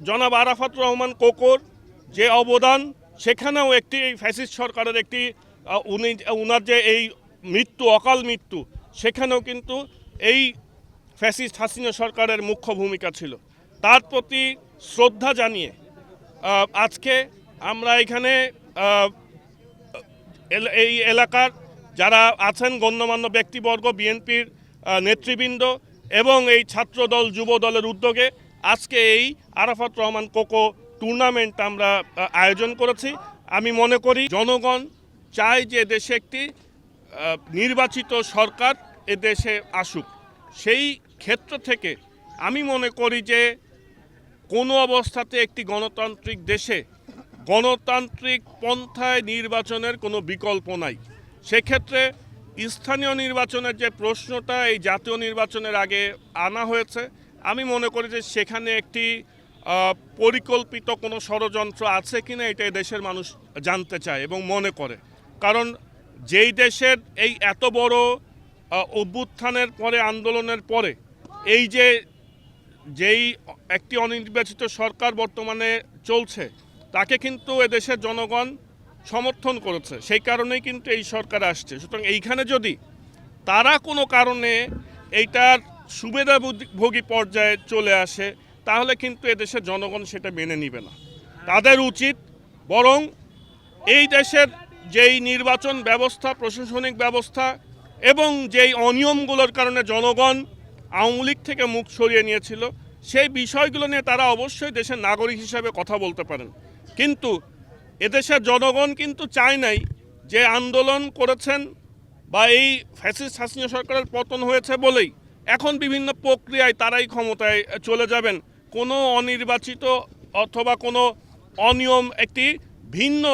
জনাব আরাফাত রহমান কোকোর যে অবদান, সেখানেও একটি ফ্যাসিস্ট সরকারের একটি উনার যে এই মৃত্যু, অকাল মৃত্যু, সেখানেও কিন্তু এই ফ্যাসিস্ট হাসিনা সরকারের মুখ্য ভূমিকা ছিল। তার প্রতি শ্রদ্ধা জানিয়ে আজকে আমরা এখানে এই এলাকার যারা আছেন গণ্যমান্য ব্যক্তিবর্গ, বিএনপির নেতৃবৃন্দ এবং এই ছাত্রদল যুব দলের উদ্যোগে আজকে এই আরাফাত রহমান কোকো টুর্নামেন্ট আমরা আয়োজন করেছি। আমি মনে করি জনগণ চায় যে দেশে একটি নির্বাচিত সরকার এ দেশে আসুক। সেই ক্ষেত্র থেকে আমি মনে করি যে কোনো অবস্থাতে একটি গণতান্ত্রিক দেশে গণতান্ত্রিক পন্থায় নির্বাচনের কোনো বিকল্প নাই। সেক্ষেত্রে স্থানীয় নির্বাচনের যে প্রশ্নটা এই জাতীয় নির্বাচনের আগে আনা হয়েছে, আমি মনে করি যে সেখানে একটি পরিকল্পিত কোনো ষড়যন্ত্র আছে কিনা এটা দেশের মানুষ জানতে চায় এবং মনে করে। কারণ যেই দেশের এই এত বড় অভ্যুত্থানের পরে, আন্দোলনের পরে এই যেই একটি অনির্বাচিত সরকার বর্তমানে চলছে, তাকে কিন্তু এদেশের জনগণ সমর্থন করেছে। সেই কারণেই কিন্তু এই সরকার আসছে। সুতরাং এইখানে যদি তারা কোনো কারণে এইটার সুবিধাভোগী পর্যায়ে চলে আসে, তাহলে কিন্তু এদেশের জনগণ সেটা মেনে নিবে না। তাদের উচিত বরং এই দেশের যেই নির্বাচন ব্যবস্থা, প্রশাসনিক ব্যবস্থা এবং যেই অনিয়মগুলোর কারণে জনগণ আওয়ামী লীগ থেকে মুখ সরিয়ে নিয়েছিল, সেই বিষয়গুলো নিয়ে তারা অবশ্যই দেশের নাগরিক হিসাবে কথা বলতে পারেন। কিন্তু এদেশের জনগণ কিন্তু চায় নাই যে আন্দোলন করেছেন বা এই ফ্যাসিস্ট হাসিনা সরকারের পতন হয়েছে বলেই এখন বিভিন্ন প্রক্রিয়ায় তারাই ক্ষমতায় চলে যাবেন। কোনো অনির্বাচিত অথবা কোনো অনিয়ম, একটি ভিন্ন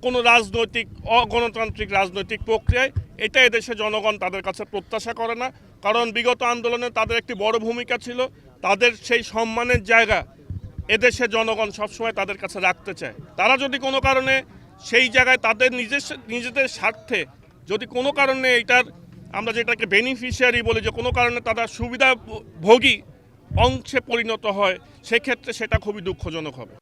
কোনো রাজনৈতিক অগণতান্ত্রিক রাজনৈতিক প্রক্রিয়ায়, এটা এদেশে জনগণ তাদের কাছে প্রত্যাশা করে না। কারণ বিগত আন্দোলনে তাদের একটি বড় ভূমিকা ছিল, তাদের সেই সম্মানের জায়গা এদেশে জনগণ সবসময় তাদের কাছে রাখতে চায়। তারা যদি কোনো কারণে সেই জায়গায় তাদের নিজেদের স্বার্থে যদি কোনো কারণে এটার, আমরা যেটাকে বেনিফিশিয়ারি বলি, যে কোনো কারণে তারা সুবিধাভোগী অংশে পরিণত হয়, সেক্ষেত্রে সেটা খুবই দুঃখজনক হবে।